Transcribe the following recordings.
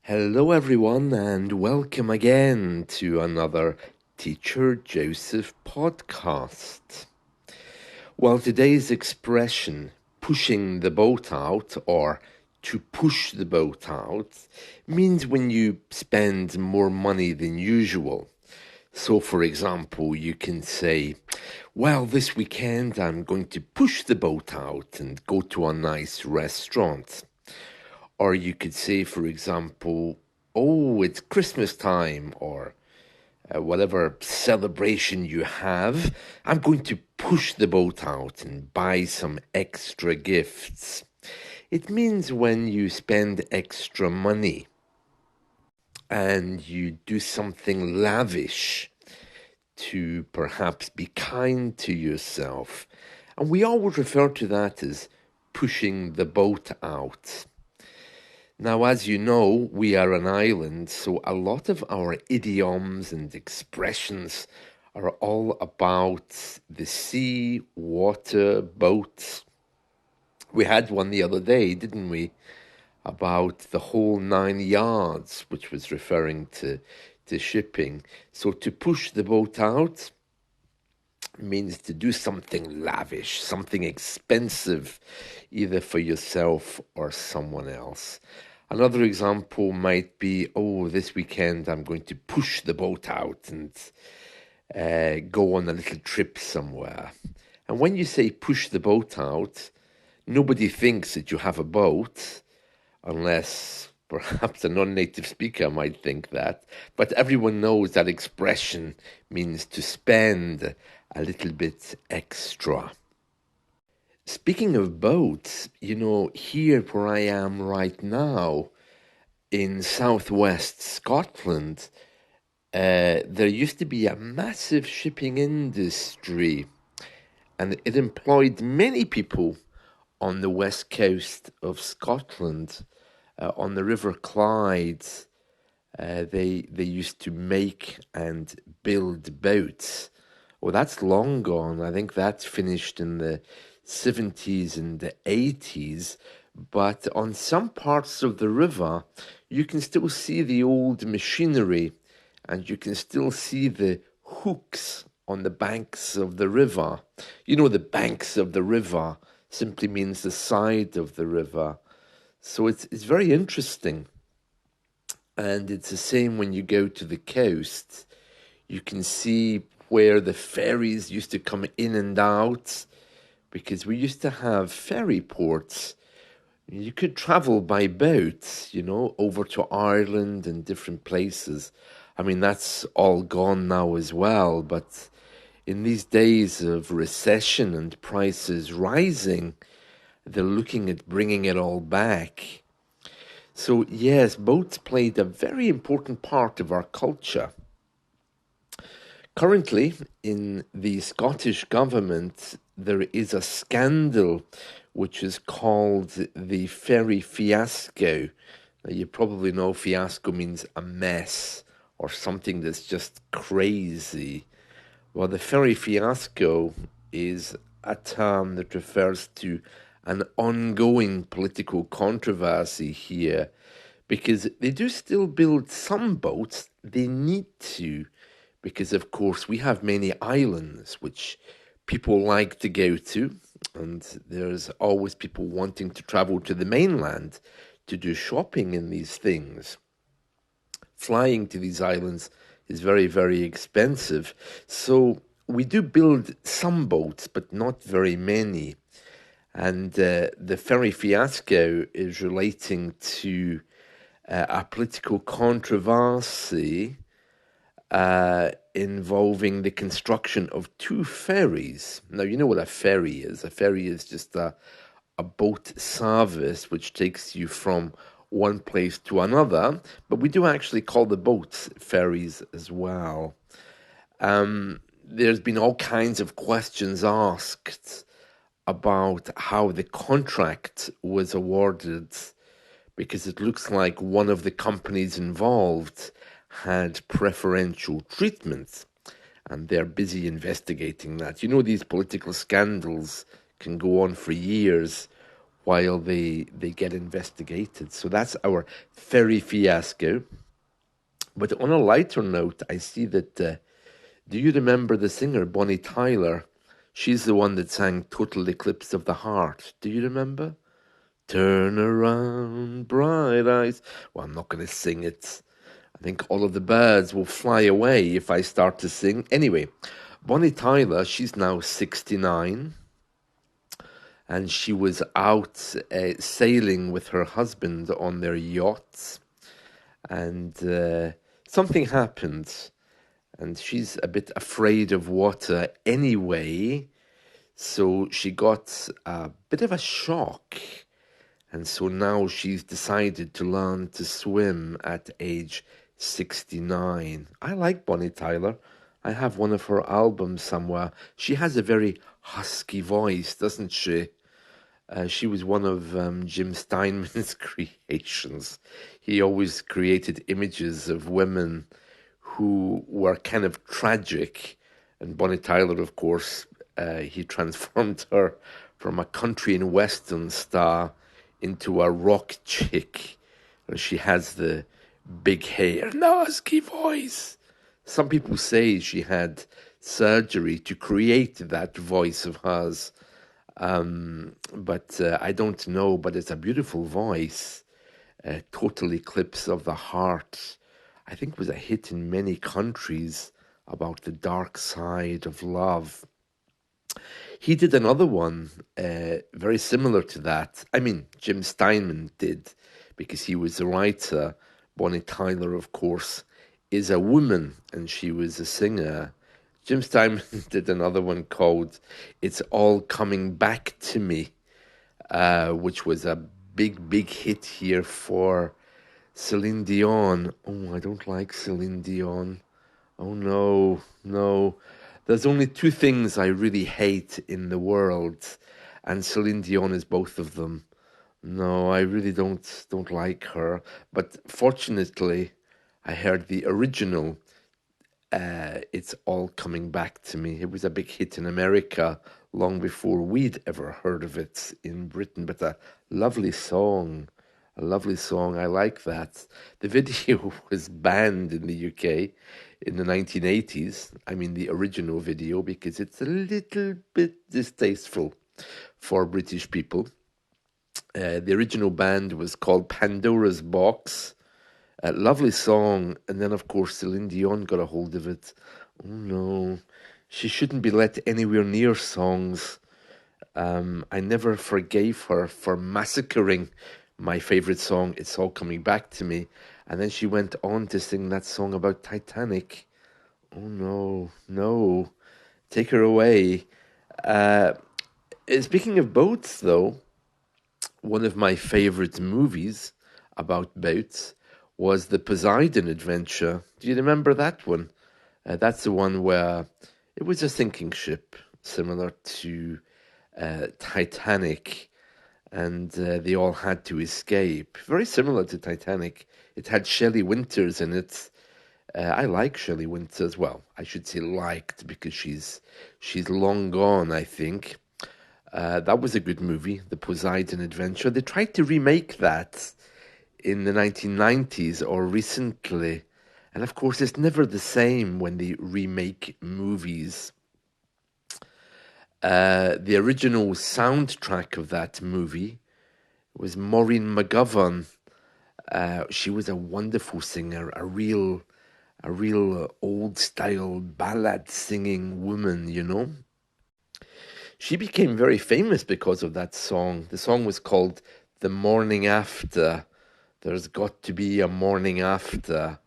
Hello, everyone, and welcome again to another Teacher Joseph podcast. Well, today's expression, pushing the boat out, or to push the boat out, means when you spend more money than usual. So, for example, you can say, well, this weekend I'm going to push the boat out and go to a nice restaurant. Or you could say, for example, oh, it's Christmas time, or whatever celebration you have, I'm going to push the boat out and buy some extra gifts. It means when you spend extra money and you do something lavish to perhaps be kind to yourself. And we always refer to that as pushing the boat out. Now, as you know, we are an island, so a lot of our idioms and expressions are all about the sea, water, boats. We had one the other day, didn't we? About the whole 9 yards, which was referring to shipping. So to push the boat out means to do something lavish, something expensive, either for yourself or someone else. Another example might be, oh, this weekend I'm going to push the boat out and go on a little trip somewhere. And when you say push the boat out, nobody thinks that you have a boat, unless perhaps a non-native speaker might think that. But everyone knows that expression means to spend a little bit extra. Speaking of boats, here where I am right now in southwest Scotland, there used to be a massive shipping industry, and it employed many people on the west coast of Scotland, on the River Clyde. They used to make and build boats. Well, that's long gone. I think that finished in the 70s and the 80s. But on some parts of the river, you can still see the old machinery, and you can still see the hooks on the banks of the river. The banks of the river simply means the side of the river. So it's very interesting. And it's the same when you go to the coast. You can see where the ferries used to come in and out, because we used to have ferry ports. You could travel by boat, over to Ireland and different places. I mean, that's all gone now as well. But in these days of recession and prices rising, they're looking at bringing it all back. So yes, boats played a very important part of our culture. Currently, in the Scottish government, there is a scandal which is called the ferry fiasco. Now, you probably know fiasco means a mess or something that's just crazy. Well, the ferry fiasco is a term that refers to an ongoing political controversy here, because they do still build some boats. They need to, because of course we have many islands which people like to go to, and there's always people wanting to travel to the mainland to do shopping in these things. Flying to these islands is very, very expensive. So we do build some boats, but not very many. And the ferry fiasco is relating to a political controversy involving the construction of 2 ferries. Now, you know what a ferry is. A ferry is just a boat service which takes you from one place to another, but we do actually call the boats ferries as well. There's been all kinds of questions asked about how the contract was awarded, because it looks like one of the companies involved had preferential treatment, and they're busy investigating that. These political scandals can go on for years, while they get investigated. So that's our ferry fiasco. But on a lighter note, I see that. Do you remember the singer Bonnie Tyler? She's the one that sang "Total Eclipse of the Heart." Do you remember? Turn around, bright eyes. Well, I'm not going to sing it. I think all of the birds will fly away if I start to sing. Anyway, Bonnie Tyler, she's now 69, and she was out sailing with her husband on their yacht, and something happened, and she's a bit afraid of water anyway, so she got a bit of a shock. And so now she's decided to learn to swim at age 69. I like Bonnie Tyler. I have one of her albums somewhere. She has a very husky voice, doesn't she? She was one of Jim Steinman's creations. He always created images of women who were kind of tragic. And Bonnie Tyler, of course, he transformed her from a country and western star into a rock chick. She has the big hair, husky voice. Some people say she had surgery to create that voice of hers. But I don't know, but it's a beautiful voice. Total Eclipse of the Heart, I think, was a hit in many countries about the dark side of love. He did another one very similar to that. I mean, Jim Steinman did, because he was the writer. Bonnie Tyler, of course, is a woman, and she was a singer. Jim Steinman did another one called It's All Coming Back to Me, which was a big hit here for Celine Dion. Oh, I don't like Celine Dion. Oh, no, no. There's only two things I really hate in the world, and Celine Dion is both of them. No, I really don't like her. But fortunately, I heard the original. It's All Coming Back to Me. It was a big hit in America long before we'd ever heard of it in Britain. But a lovely song. A lovely song. I like that. The video was banned in the UK in the 1980s. I mean, the original video, because it's a little bit distasteful for British people. The original band was called Pandora's Box. A lovely song. And then, of course, Celine Dion got a hold of it. Oh, no. She shouldn't be let anywhere near songs. I never forgave her for massacring my favorite song, It's All Coming Back to Me. And then she went on to sing that song about Titanic. Oh, no, no. Take her away. Speaking of boats, though, one of my favorite movies about boats was the Poseidon Adventure. Do you remember that one? That's the one where it was a sinking ship, similar to Titanic, and they all had to escape. Very similar to Titanic. It had Shelley Winters in it. I like Shelley Winters. Well, I should say liked, because she's long gone, I think. That was a good movie, The Poseidon Adventure. They tried to remake that in the 1990s or recently. And of course, it's never the same when they remake movies. The original soundtrack of that movie was Maureen McGovern. She was a wonderful singer, a real old style ballad singing woman, you know. She became very famous because of that song. The song was called The Morning After. There's got to be a morning after,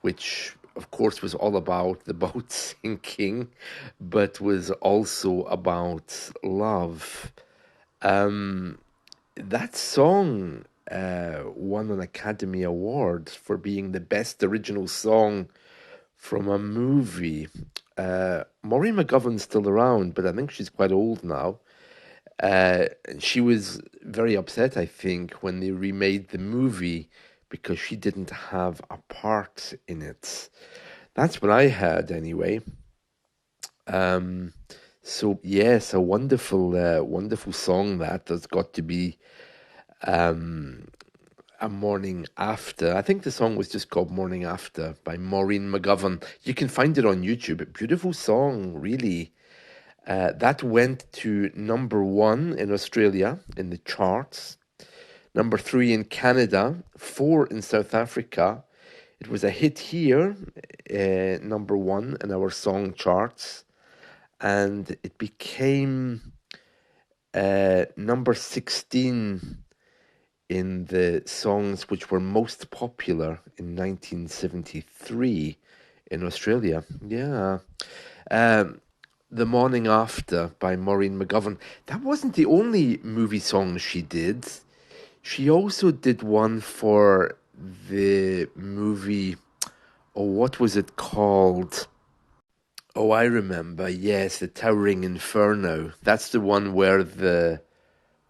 which of course was all about the boat sinking, but was also about love. That song won an Academy Award for being the best original song from a movie. Maureen McGovern's still around, but I think she's quite old now. She was very upset, I think, when they remade the movie, because she didn't have a part in it. That's what I heard, anyway. So yes, a wonderful song that. There's got to be um, a morning after. I think the song was just called "Morning After" by Maureen McGovern. You can find it on YouTube. A beautiful song, really. That went to number one in Australia in the charts, number three in Canada, four in South Africa. It was a hit here, number one in our song charts, and it became number 16 in the songs which were most popular in 1973 in Australia. Yeah. Um, The Morning After by Maureen McGovern. That wasn't the only movie song she did. She also did one for the movie. Oh, what was it called? Oh, I remember. Yes, The Towering Inferno. That's the one where the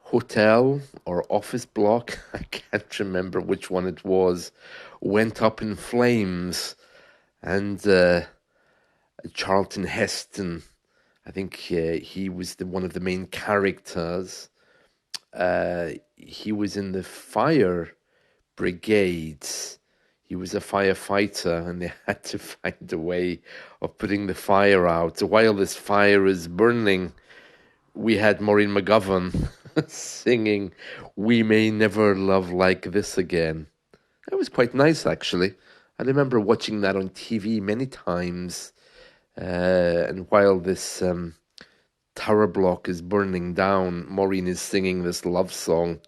hotel or office block, I can't remember which one it was, went up in flames. And Charlton Heston, I think he was one of the main characters. He was in the fire brigades. He was a firefighter, and they had to find a way of putting the fire out. So while this fire is burning, we had Maureen McGovern singing "We May Never Love Like This Again." That was quite nice, actually. I remember watching that on TV many times. And while this tower block is burning down, Maureen is singing this love song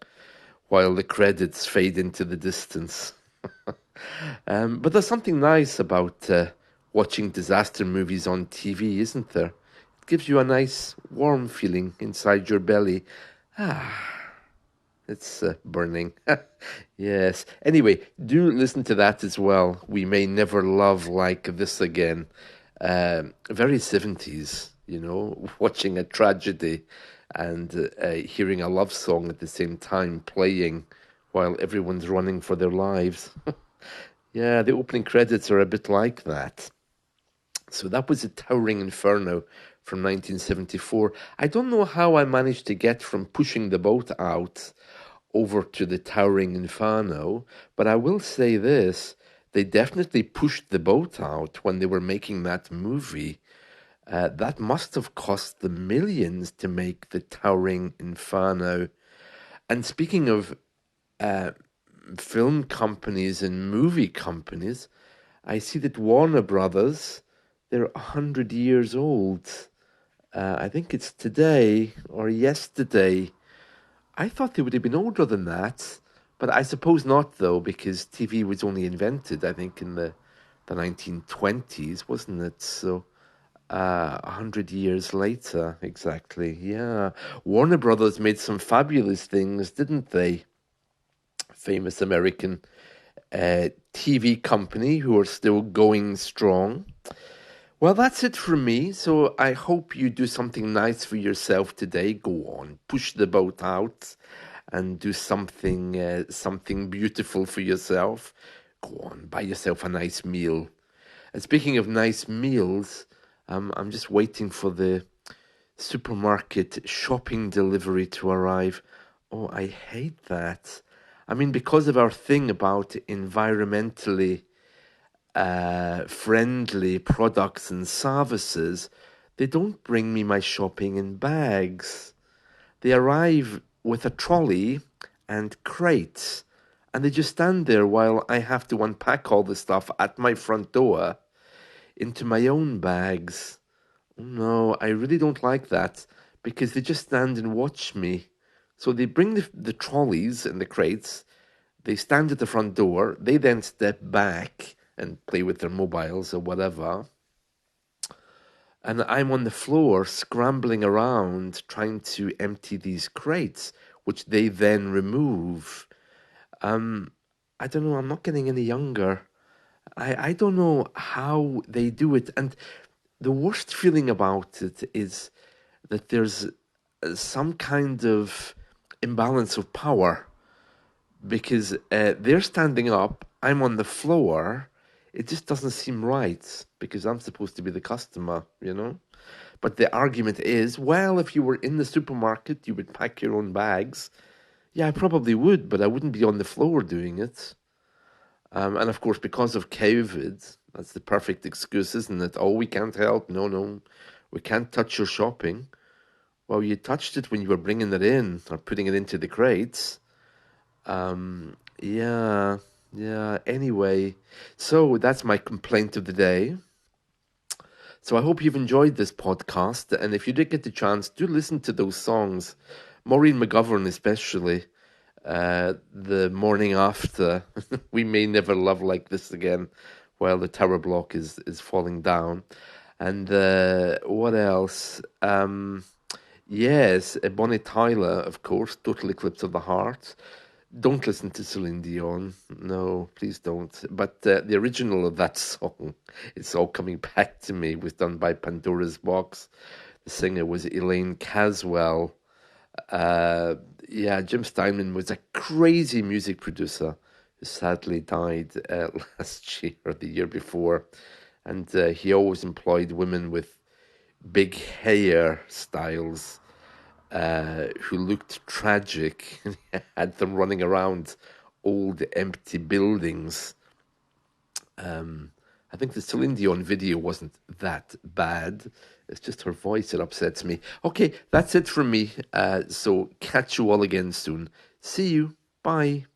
while the credits fade into the distance. But there's something nice about watching disaster movies on TV, isn't there? It gives you a nice warm feeling inside your belly. It's burning. Yes. Anyway, do listen to that as well. We May Never Love Like This Again. Very 70s, watching a tragedy and hearing a love song at the same time playing while everyone's running for their lives. Yeah, the opening credits are a bit like that. So that was a Towering Inferno from 1974. I don't know how I managed to get from Pushing the Boat Out over to the Towering Inferno, but I will say this, they definitely pushed the boat out when they were making that movie. That must have cost them millions to make the Towering Inferno. And speaking of film companies and movie companies, I see that Warner Brothers, they're 100 years old. I think it's today or yesterday. I thought they would have been older than that, but I suppose not, though, because TV was only invented, I think, in the 1920s, wasn't it? So, 100 years later, exactly. Yeah. Warner Brothers made some fabulous things, didn't they? Famous American TV company who are still going strong. Well, that's it from me. So I hope you do something nice for yourself today. Go on, push the boat out and do something beautiful for yourself. Go on, buy yourself a nice meal. And speaking of nice meals, I'm just waiting for the supermarket shopping delivery to arrive. Oh, I hate that. I mean, because of our thing about environmentally friendly products and services, they don't bring me my shopping in bags. They arrive with a trolley and crates, and they just stand there while I have to unpack all the stuff at my front door into my own bags. No, I really don't like that because they just stand and watch me. So they bring the trolleys and the crates, they stand at the front door, they then step back and play with their mobiles or whatever. And I'm on the floor scrambling around trying to empty these crates, which they then remove. I don't know, I'm not getting any younger. I don't know how they do it. And the worst feeling about it is that there's some kind of imbalance of power because they're standing up, I'm on the floor, it just doesn't seem right because I'm supposed to be the customer, you know? But the argument is, well, if you were in the supermarket, you would pack your own bags. Yeah, I probably would, but I wouldn't be on the floor doing it. And of course, because of COVID, that's the perfect excuse, isn't it? Oh, we can't help. No, no, we can't touch your shopping. Well, you touched it when you were bringing it in or putting it into the crates. Yeah, yeah. Anyway, so that's my complaint of the day. So I hope you've enjoyed this podcast. And if you did get the chance, do listen to those songs. Maureen McGovern, especially. The morning after, we may never love like this again, while the tower block is falling down. And what else? Yes, Bonnie Tyler, of course, Total Eclipse of the Heart. Don't listen to Celine Dion. No, please don't. But the original of that song, It's All Coming Back to Me, was done by Pandora's Box. The singer was Elaine Caswell. Uh, yeah, Jim Steinman was a crazy music producer who sadly died last year or the year before. And he always employed women with big hair styles who looked tragic. He had them running around old empty buildings. I think the Celine Dion video wasn't that bad. It's just her voice that upsets me. Okay, that's it from me. So catch you all again soon. See you. Bye.